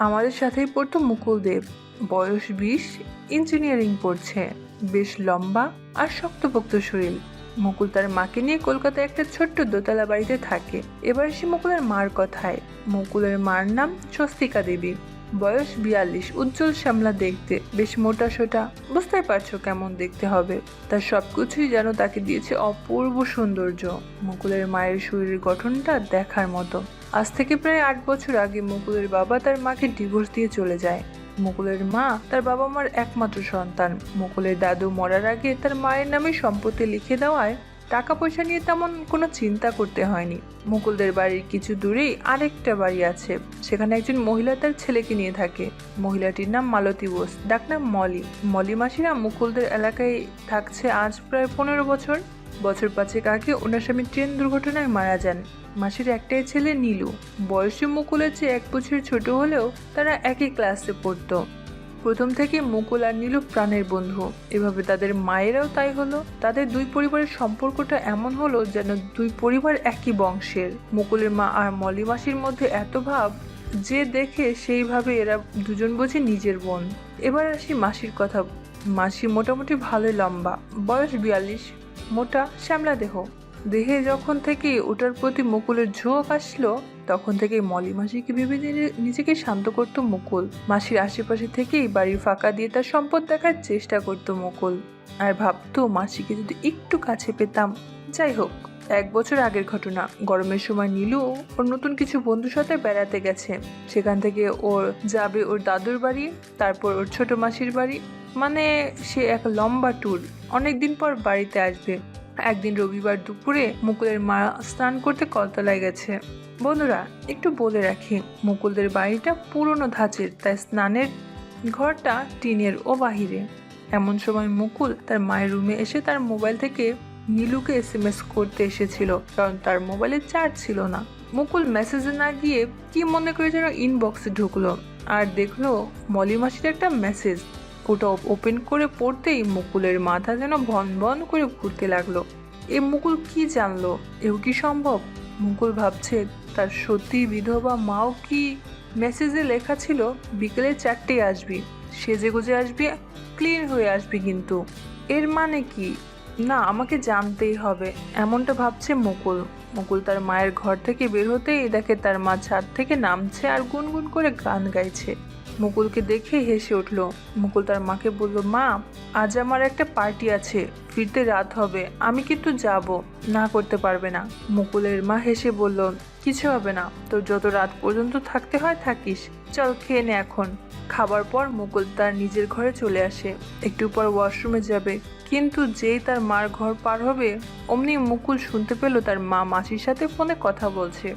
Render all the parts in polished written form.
আমাদের সাথেই পড়তো মুকুল দেব। বয়স 20, ইঞ্জিনিয়ারিং পড়ছে। বেশ লম্বা আর শক্তপোক্ত শরীর। মুকুল তার মাকে নিয়ে কলকাতায় একটা ছোট্ট দোতলা বাড়িতে থাকে। এবার আসি মুকুলের মার কথায়। মুকুলের মার নাম স্বস্তিকা দেবী। বয়স 42, উজ্জ্বল শ্যামলা দেখতে, বেশ মোটা সোটা। বুঝতে পারছো কেমন দেখতে হবে। তার সবকিছুই যেন তাকে দিয়েছে অপূর্ব সৌন্দর্য। মুকুলের মায়ের শরীরের গঠনটা দেখার মতো। আজ থেকে প্রায় 8 বছর আগে মুকুলের বাবা তার মাকে ডিভোর্স দিয়ে চলে যায়। মুকুলের মা তার বাবা মার একমাত্র সন্তান। মুকুলের দাদু মরার আগে তার মায়ের নামে সম্পত্তি লিখে দেওয়ায় টাকা পয়সা নিয়ে তেমন কোনো চিন্তা করতে হয়নি। মুকুলদের বাড়ির কিছু দূরেই আরেকটা বাড়ি আছে। সেখানে একজন মহিলা তার ছেলেকে নিয়ে থাকে। মহিলাটির নাম মালতী বোস, ডাকনাম মলি। মলি মাসিরা মুকুলদের এলাকায় থাকছে আজ প্রায় 15 বছর। বছর 5 আগে ওনার স্বামী ট্রেন দুর্ঘটনায় মারা যান। মাসির একটাই ছেলে নীলু। বয়সে মুকুলের চেয়ে 1 বছর ছোট হলেও তারা একই ক্লাসে পড়তো। প্রথম থেকে মুকুল আর নীলু প্রাণের বন্ধু। এভাবে তাদের মায়েরাও তাই হলো। তাদের দুই পরিবারের সম্পর্কটা এমন হলো যেন দুই পরিবার একই বংশের। মুকুলের মা আর মলি মাসির মধ্যে এত ভাব যে দেখে সেইভাবে এরা দুজন বোঝে নিজের বোন। এবার আসি মাসির কথা। মাসি মোটামুটি ভালোই লম্বা, বয়স 42, মোটা শ্যামলা দেহ। দেহে যখন থেকে ওটার প্রতি মুকুলের ঝোঁক আসলো তখন থেকে মলি মাসিকে ভেবে নিজেকে শান্ত করতো মুকুল। মাসির আশেপাশে থেকেই বাড়ির ফাঁকা দিয়ে তার সম্পদ দেখার চেষ্টা করতো মুকুল। আর ভাবতো মাসিকে যদি একটু কাছে পেতাম। যাই হোক, 1 বছর আগের ঘটনা। গরমের সময় নীলু ওর নতুন কিছু বন্ধুর সাথে বেড়াতে গেছে। সেখান থেকে ওর যাবে ওর দাদুর বাড়ি, তারপর ওর ছোট মাসির বাড়ি। মানে সে এক লম্বা ট্যুর। অনেকদিন পর বাড়িতে আসবে। একদিন রবিবার দুপুরে মুকুলের মা স্নান করতে কলতলায় গেছে। বন্ধুরা, একটু বলে রাখি, মুকুলদের বাড়িটা পুরনো ধাঁচের, তাই স্নানের ঘরটা টিনের ও বাহিরে। এমন সময় মুকুল তার মায়ের রুমে এসে তার মোবাইল থেকে নীলুকে SMS করতে এসেছিল, কারণ তার মোবাইলে চার্জ ছিল না। মুকুল মেসেজে না গিয়ে কি মনে করে যেন ইনবক্সে ঢুকলো আর দেখলো মলি মাসির একটা মেসেজ। ওটা ওপেন করে পড়তেই মুকুলের মাথা যেন ভন ভন করে ঘুরতে লাগলো। এ মুকুল কি জানলো? এও কি সম্ভব? মুকুল ভাবছে তার সত্যি বিধবা মাও কি? মেসেজে লেখা ছিল বিকেলে 4টায় আসবি, সেজে গুজে আসবি, ক্লিন হয়ে আসবি। কিন্তু এর মানে কি? না, আমাকে জানতেই হবে, এমনটা ভাবছে মুকুল। মুকুল তার মায়ের ঘর থেকে বের হতেই দেখে তার মা ছাদ থেকে নামছে আর গুনগুন করে গান গাইছে। মুকুলকে দেখে হেসে উঠল। মুকুল তার মাকে বলল, মা, আজ আমার একটা পার্টি আছে, ফিরতে রাত হবে, আমি কিন্তু যাব। না করতে পারবে না। মুকুলের মা হেসে বলল, কিছু হবে না, তোর যত রাত পর্যন্ত থাকতে হয় থাকিস, চল খেয়ে নে এখন। খাবার পর মুকুল তার নিজের ঘরে চলে আসে। একটু পর ওয়াশরুমে যাবে, কিন্তু যেই তার মার ঘর পার হবে অমনি মুকুল শুনতে পেল তার মা মাসির সাথে ফোনে কথা বলছে।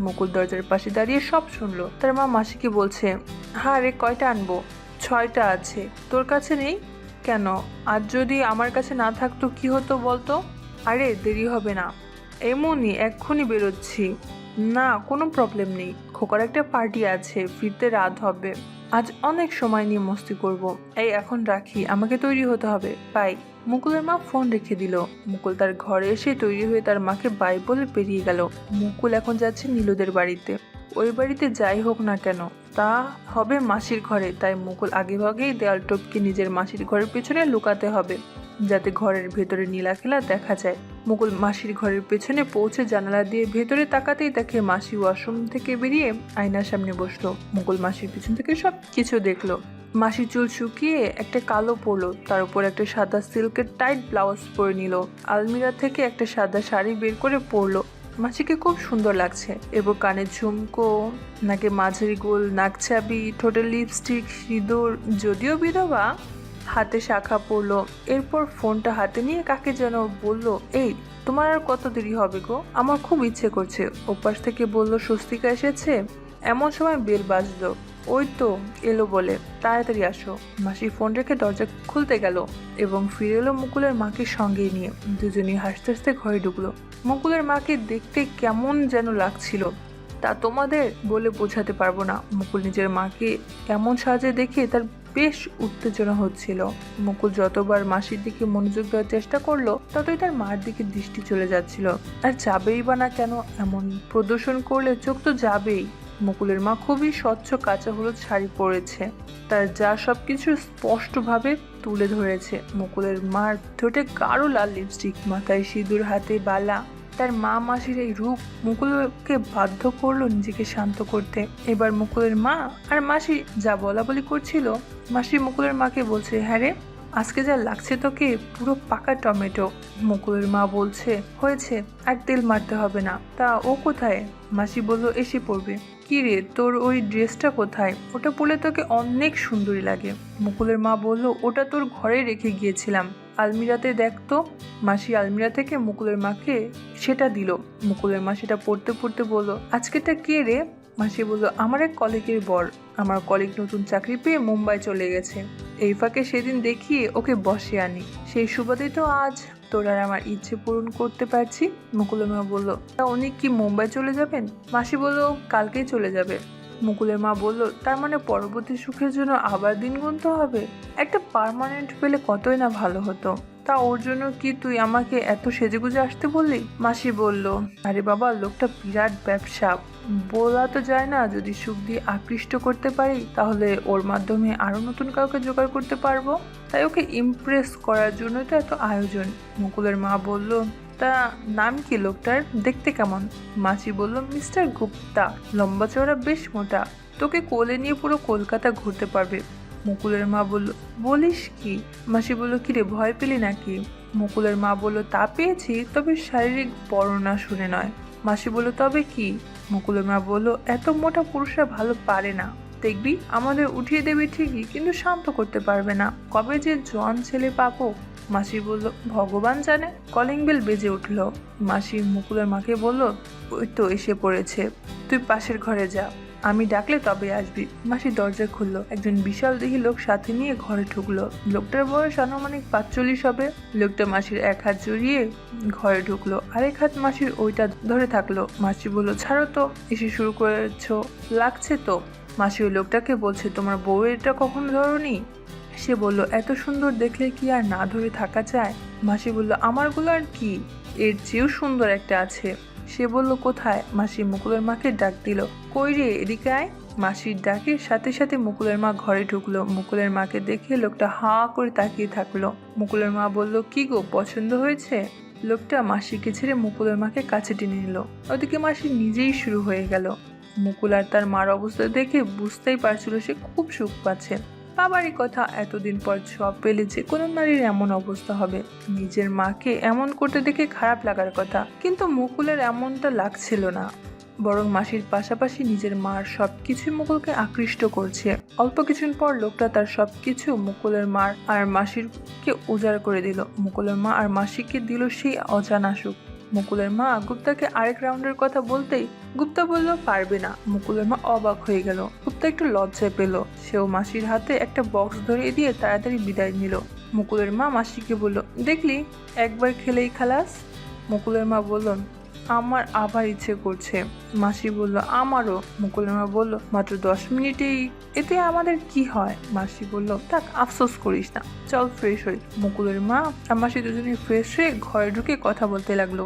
মুকুল দরজার পাশে দাঁড়িয়ে সব শুনলো। তার মা মাসিকে বলছে, হ্যাঁ রে, কয়টা আনবো? 6টা আছে। তোর কাছে নেই কেন? আজ যদি আমার কাছে না থাকতো কি হতো বলতো? আরে দেরি হবে না, এমনই এক্ষুনি বেরোচ্ছি। না, কোনো প্রবলেম নেই, খোকার একটা পার্টি আছে, ফিরতে রাত হবে, আজ অনেক সময় নিয়ে মস্তি করব। এই এখন রাখি, আমাকে তৈরি হতে হবে, বাই। মুকুলের মা ফোন রেখে দিল। মুকুল তার ঘরে এসে তৈরি হয়ে তার মাকে বাই বলে বেরিয়ে গেল। মুকুল এখন যাচ্ছে নীলুদের বাড়িতে। ওই বাড়িতে যাই হোক না কেন তা হবে মাসির ঘরে, তাই মুকুল আগেভাগেই দেয়াল টপকে নিজের মাসির ঘরের পেছনে লুকাতে হবে, যাতে ঘরের ভেতরে নীলা খেলা দেখা যায়। মুকুল মাসির ঘরের পেছনে পৌঁছে জানালা দিয়ে ভেতরে তাকাতেই দেখে মাসি ওয়াশরুম থেকে বেরিয়ে আয়নার সামনে বসলো। মুকুল মাসির পিছন থেকে সব কিছু দেখলো। মাসির চুল শুকিয়ে একটা কালো পরলো, তার উপর একটা সাদা সিল্কের টাইট ব্লাউজ পরে নিল। আলমিরা থেকে একটা সাদা শাড়ি বের করে পরলো। মাসিকে খুব সুন্দর লাগছে। এরপর কানের ঝুমকো, নাকে মাঝারি গোল নাকছাবি, ঠোঁটে লিপস্টিক, সিঁদুর, যদিও বিধবা, হাতে শাখা পরলো। এরপর ফোনটা হাতে নিয়ে কাকে যেন বলল, এই তোমার আর কত দেরি হবে গো, আমার খুব ইচ্ছে করছে। ওপাশ থেকে বলল, স্বস্তিকা এসেছে। এমন সময় বেল বাজলো। ওই তো এলো বলে, তাড়াতাড়ি আসো। মাসি ফোন রেখে দরজা খুলতে গেল এবং ফিরে এলো মুকুলের মাকে সঙ্গে নিয়ে। দুজনেই হাসতে হাসতে ঘরে ঢুকলো। মুকুলের মাকে দেখতে কেমন যেন লাগছিল তা তোমাদের বলে বোঝাতে পারবো না। মুকুল নিজের মাকে এমন সাজে দেখে তার বেশ উত্তেজনা হচ্ছিল। মুকুল যতবার মাসির দিকে মনোযোগ দেওয়ার চেষ্টা করলো ততই তার মার দিকে দৃষ্টি চলে যাচ্ছিল। আর যাবেই বা না কেন, এমন প্রদর্শন করলে চোখ তো যাবেই। মুকুলের মা খুবই স্বচ্ছ কাঁচা হলুদ শাড়ি পরেছে, তার যা সবকিছু স্পষ্টভাবে তুলে ধরেছে। মুকুলের মার ঠোঁটে গাঢ় লাল লিপস্টিক, মাথায় সিঁদুর, হাতে বালা। তার মা মাসির এই রূপ মুকুলকে বাধ্য করলো নিজেকে শান্ত করতে। এবার মুকুলের মা আর মাসি যা বলা বলি করছিল, মাসি মুকুলের মাকে বলছে, হ্যাঁ রে, আজকে যা লাগছে তোকে পুরো পাকা টমেটো। মুকুলের মা বলছে, হয়েছে, আর তেল মারতে হবে না। তা ও কোথায়? মাসি বলল, এসে পড়বে। কি রে, তোর ওই ড্রেসটা কোথায়? ওটা পরলে তোকে অনেক সুন্দরী লাগে। মুকুলের মা বলল, ওটা তোর ঘরে রেখে গিয়েছিলাম, আলমিরাতে দেখতো। মাসি আলমিরা থেকে মুকুলের মাকে সেটা দিল। মুকুলের মা সেটা পড়তে পড়তে বলল, আজকেটা কে রে? মাসি বলল, আমার এক কলিগের বর। আমার কলিগ নতুন চাকরি পেয়ে মুম্বাই চলে গেছে। এই ফাঁকে সেদিন দেখিয়ে ওকে বসে আনি, সেই সুবাদে তো আজ তোর আর আমার ইচ্ছে পূরণ করতে পারছি। মুকুলের মা বলল, তা উনি কি মুম্বাই চলে যাবেন? মাসি বলল, কালকেই চলে যাবে। মুকুলের মা বলল, তার মানে পরবর্তী সুখের জন্য আবার দিন গুনতে হবে? একটা পার্মানেন্ট পেলে কতই না ভালো হতো। তা ওর জন্য কি তুই আমাকে এত সেজেগুজে আসতে বললি? মাসি বলল, আরে বাবা, লোকটা বিরাট ব্যবসা, বলা তো যায় না। যদি সুখ দিয়ে আকৃষ্ট করতে পারি তাহলে ওর মাধ্যমে আরো নতুন কাউকে জোগাড় করতে পারবো। তাই ওকে ইমপ্রেস করার জন্য তো এত আয়োজন। মুকুলের মা বলল, তা নাম কি লোকটার? দেখতে কেমন? মাসি বলল, মিস্টার গুপ্তা, লম্বা চওড়া, বেশ মোটা, তোকে কোলে নিয়ে পুরো কলকাতা ঘুরতে পারবে। মুকুলের মা বলল, বলিস কি? মাসি বলল, কিরে, ভয় পেলি নাকি? মুকুলের মা বলল, তা পেয়েছি, তবে শারীরিক বর্ণনা শুনে নয়। মাসি বলল, তবে কি? মুকুলের মা বলল, এত মোটা পুরুষরা ভালো পারে না, দেখবি আমাদের উঠিয়ে দেবে ঠিকই, কিন্তু শান্ত করতে পারবে না। কবে যে জোয়ান ছেলে পাবো? মাসি বলল, ভগবান জানে। কলিং বেল বেজে উঠল। মাসি মুকুলের মাকে বলল, ওই তো এসে পড়েছে, তুই পাশের ঘরে যা, আমি ডাকলে তবে আসবি। মাসি দরজা খুললো। একজন বিশাল দেহী লোক সাথে নিয়ে ঘরে ঢুকলো। লোকটার বয়স আনুমানিক 45 হবে। লোকটা মাসির এক হাত জড়িয়ে ঘরে ঢুকলো, আরেক হাত মাসির ওইটা ধরে থাকলো। মাসি বলল, ছাড়ো তো, এসে শুরু করেছো, লাগছে তো। মাসি ওই লোকটাকে বলছে, তোমার বউয়েরটা কখনো ধরোনি? সে বলল, এত সুন্দর দেখলে কি আর না ধরে থাকা যায়? মাসি বলল, আমারগুলো আর কি, এর চেয়েও সুন্দর একটা আছে। সে বলল, কোথায়? মাসি মুকুলের মাকে ডাক দিল, কই রে, এদিকে আয়। মাসির ডাকের সাথে সাথে মুকুলের মা ঘরে ঢুকলো। মুকুলের মাকে দেখে লোকটা হাঁ করে তাকিয়ে থাকলো। মুকুলের মা বলল, কি গো, পছন্দ হয়েছে? লোকটা মাসিকে ছেড়ে মুকুলের মাকে কাছে টেনে নিল। ওদিকে মাসি নিজেই শুরু হয়ে গেল। মুকুল আর তার মার অবস্থা দেখে বুঝতেই পারছিল সে খুব সুখ পাচ্ছে। বাবারই কথা, এতদিন পর সব পেলে যে কোনো নারীর এমন অবস্থা হবে। নিজের মাকে এমন করতে দেখে খারাপ লাগার কথা, কিন্তু মুকুলের এমনটা লাগছিল না, বরং মাসির পাশাপাশি নিজের মার সবকিছু মুকুলকে আকৃষ্ট করছে। অল্প কিছুদিন পর লোকটা তার সবকিছু মুকুলের মার আর মাসিরকে উজাড় করে দিল। মুকুলের মা আর মাসিকে দিল সেই অজানা সুখ। মুকুলের মা গুপ্তাকে আরেক রাউন্ডের কথা বলতেই গুপ্তা বলল, পারবে না। মুকুলের মা অবাক হয়ে গেল। গুপ্তা একটু লজ্জায় পেল। সেও মাসির হাতে একটা বক্স ধরিয়ে দিয়ে তাড়াতাড়ি বিদায় নিল। মুকুলের মা মাসিকে বলল, দেখলি, একবার খেলেই খালাস। মুকুলের মা বলল, আমার আবার ইচ্ছে করছে। মাসি বলল, আমারও। মুকুলের মা বলল, মাত্র 10 মিনিটেই, এতে আমাদের কি হয়? মাসি বলল, থাক, আফসোস করিস না, চল ফ্রেশ হই। মুকুলের মা আর মাসি দুজনে ফ্রেশ হয়ে ঘরে ঢুকে কথা বলতে লাগলো।